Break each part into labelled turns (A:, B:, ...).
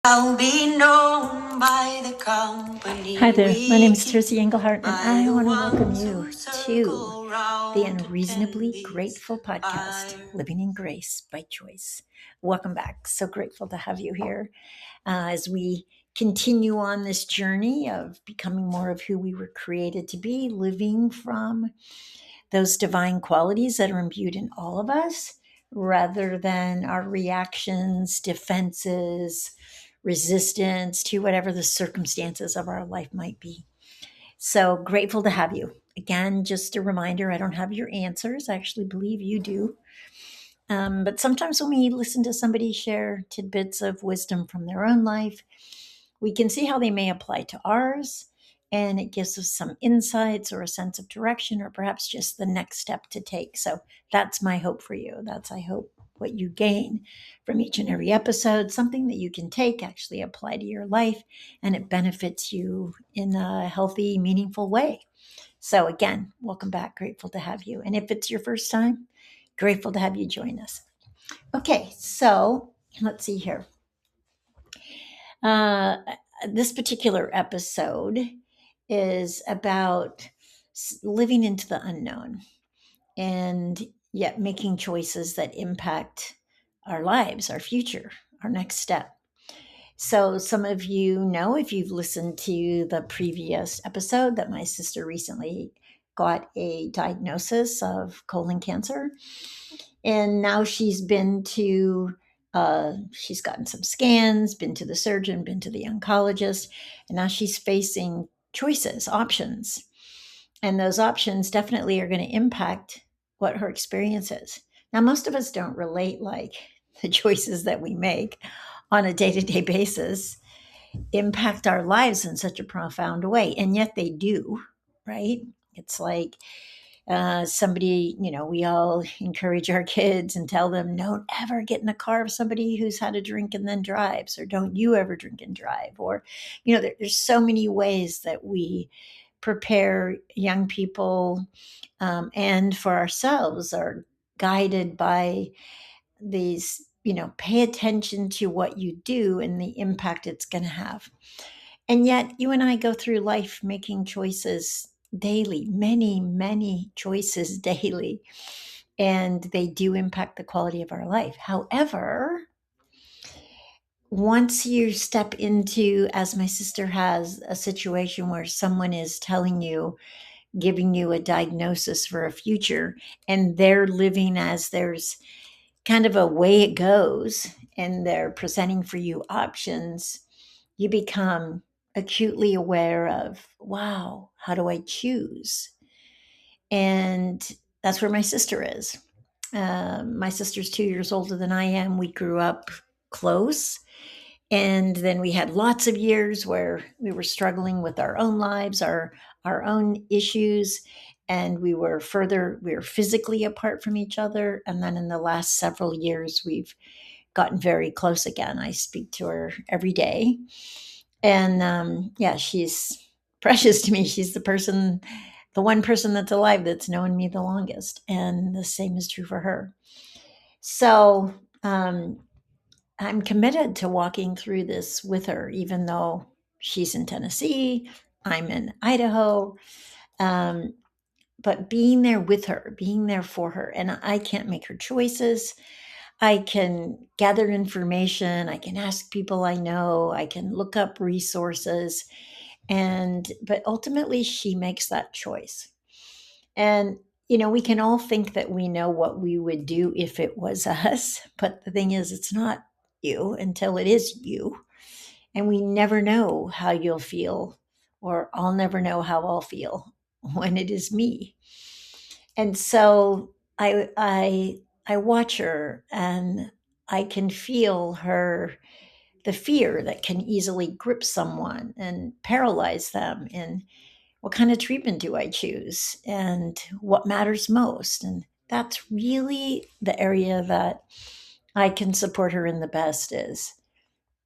A: I'll be known by the company.
B: Hi there, my name is
A: we
B: Teresa Engelhardt, and
A: by
B: I
A: the
B: want to welcome
A: ones
B: you
A: who
B: to
A: circle round
B: the
A: to
B: Unreasonably
A: tend
B: Grateful
A: his
B: podcast,
A: fire.
B: Living in Grace by Choice. Welcome back. So grateful to have you here as we continue on this journey of becoming more of who we were created to be, living from those divine qualities that are imbued in all of us rather than our reactions, defenses, resistance to whatever the circumstances of our life might be. So grateful to have you. Again, just a reminder, I don't have your answers. I actually believe you do. But sometimes when we listen to somebody share tidbits of wisdom from their own life, we can see how they may apply to ours. And it gives us some insights or a sense of direction, or perhaps just the next step to take. So that's my hope for you. That's, I hope, what you gain from each and every episode, something that you can take, actually apply to your life, and it benefits you in a healthy, meaningful way. So, again, welcome back. Grateful to have you. And if it's your first time, grateful to have you join us. Okay, so let's see here. Uh, this particular episode is about living into the unknown and yet making choices that impact our lives, our future, our next step. So, some of you know, if you've listened to the previous episode, that my sister recently got a diagnosis of colon cancer. And now she's gotten some scans, been to the surgeon, been to the oncologist, and now she's facing choices, options. And those options definitely are going to impact what her experience is. Now, most of us don't relate like the choices that we make on a day to day basis impact our lives in such a profound way. And yet they do, right? It's like somebody, we all encourage our kids and tell them, don't ever get in a car of somebody who's had a drink and then drives, or don't you ever drink and drive. Or, there's so many ways that we prepare young people and for ourselves are guided by these, pay attention to what you do and the impact it's going to have. And yet, you and I go through life making choices daily, many, many choices daily, and they do impact the quality of our life. However, once you step into, as my sister has, a situation where someone is telling you, giving you a diagnosis for a future, and they're living as there's kind of a way it goes, and they're presenting for you options, you become acutely aware of, wow, how do I choose? And that's where my sister is. My sister's 2 years older than I am. We grew up close. And then we had lots of years where we were struggling with our own lives, our own issues, and we were physically apart from each other. And then in the last several years, we've gotten very close again. I speak to her every day. And yeah, she's precious to me. She's the one person that's alive that's known me the longest. And the same is true for her. So I'm committed to walking through this with her, even though she's in Tennessee, I'm in Idaho. But being there with her, being there for her, and I can't make her choices. I can gather information, I can ask people I know, I can look up resources, but ultimately she makes that choice. And we can all think that we know what we would do if it was us, but the thing is, it's not you until it is you. And we never know how you'll feel, or I'll never know how I'll feel when it is me. And so I watch her, and I can feel the fear that can easily grip someone and paralyze them. And what kind of treatment do I choose? And what matters most? And that's really the area that I can support her in the best, is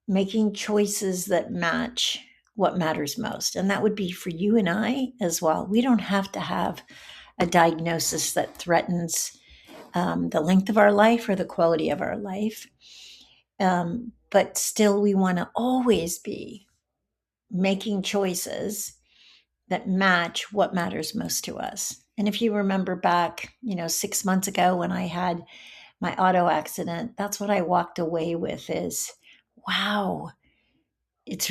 B: making choices that match what matters most. And that would be for you and I as well. We don't have to have a diagnosis that threatens the length of our life or the quality of our life. but still we want to always be making choices that match what matters most to us. And if you remember back, 6 months ago when I had my auto accident, that's what I walked away with is, wow, it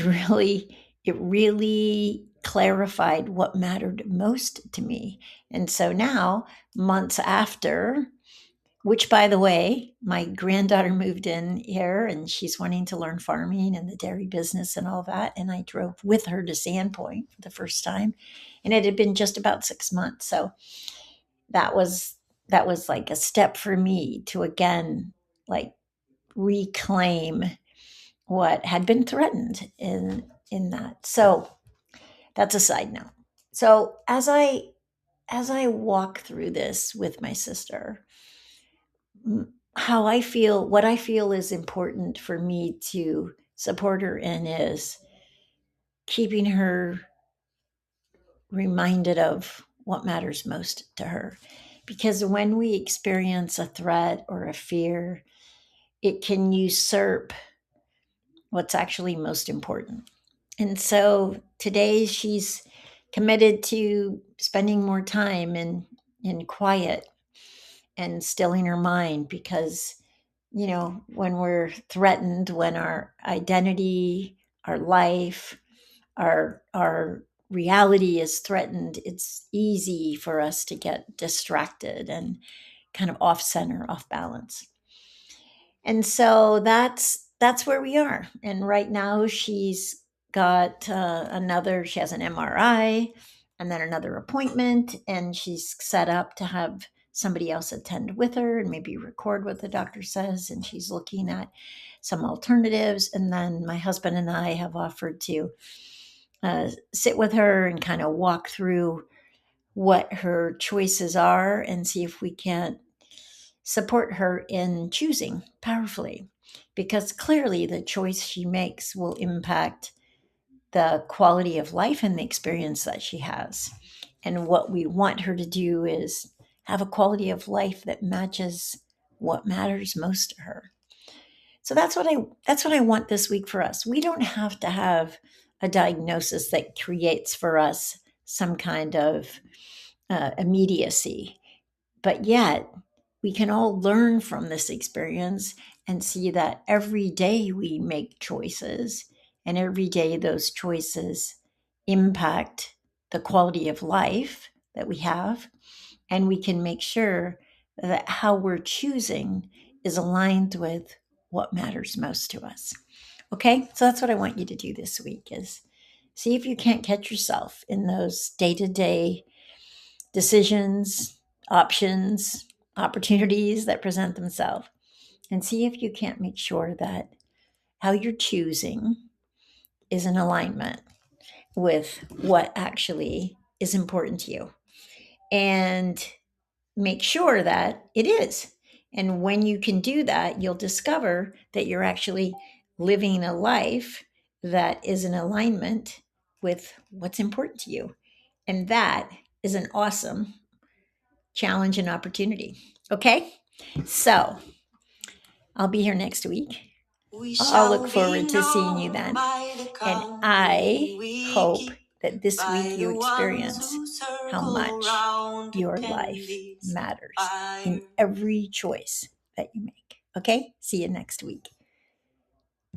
B: really clarified what mattered most to me. And so now, months after, which by the way, my granddaughter moved in here and she's wanting to learn farming and the dairy business and all that. And I drove with her to Sandpoint for the first time. And it had been just about 6 months. So that was like a step for me to again like reclaim what had been threatened in that. So that's a side note. So as I walk through this with my sister, what I feel is important for me to support her in is keeping her reminded of what matters most to her. Because when we experience a threat or a fear, it can usurp what's actually most important. And so today she's committed to spending more time in quiet and stilling her mind because when we're threatened, when our identity, our life, our reality is threatened, it's easy for us to get distracted and kind of off center, off balance. And so that's where we are. And right now she's got she has an MRI and then another appointment, and she's set up to have somebody else attend with her and maybe record what the doctor says. And she's looking at some alternatives. And then my husband and I have offered to sit with her and kind of walk through what her choices are and see if we can support her in choosing powerfully, because clearly the choice she makes will impact the quality of life and the experience that she has. And what we want her to do is have a quality of life that matches what matters most to her. So that's what I want this week for us. We don't have to have a diagnosis that creates for us some kind of immediacy, but yet we can all learn from this experience and see that every day we make choices, and every day those choices impact the quality of life that we have. And we can make sure that how we're choosing is aligned with what matters most to us. Okay, so that's what I want you to do this week is see if you can't catch yourself in those day-to-day decisions, options, opportunities that present themselves, and see if you can't make sure that how you're choosing is in alignment with what actually is important to you. And make sure that it is. And when you can do that, you'll discover that you're actually living a life that is in alignment with what's important to you. And that is an awesome challenge and opportunity. Okay? So I'll be here next week. I'll look forward to seeing you then. And I hope that this week you experience how much your life matters in every choice that you make. Okay? See you next week.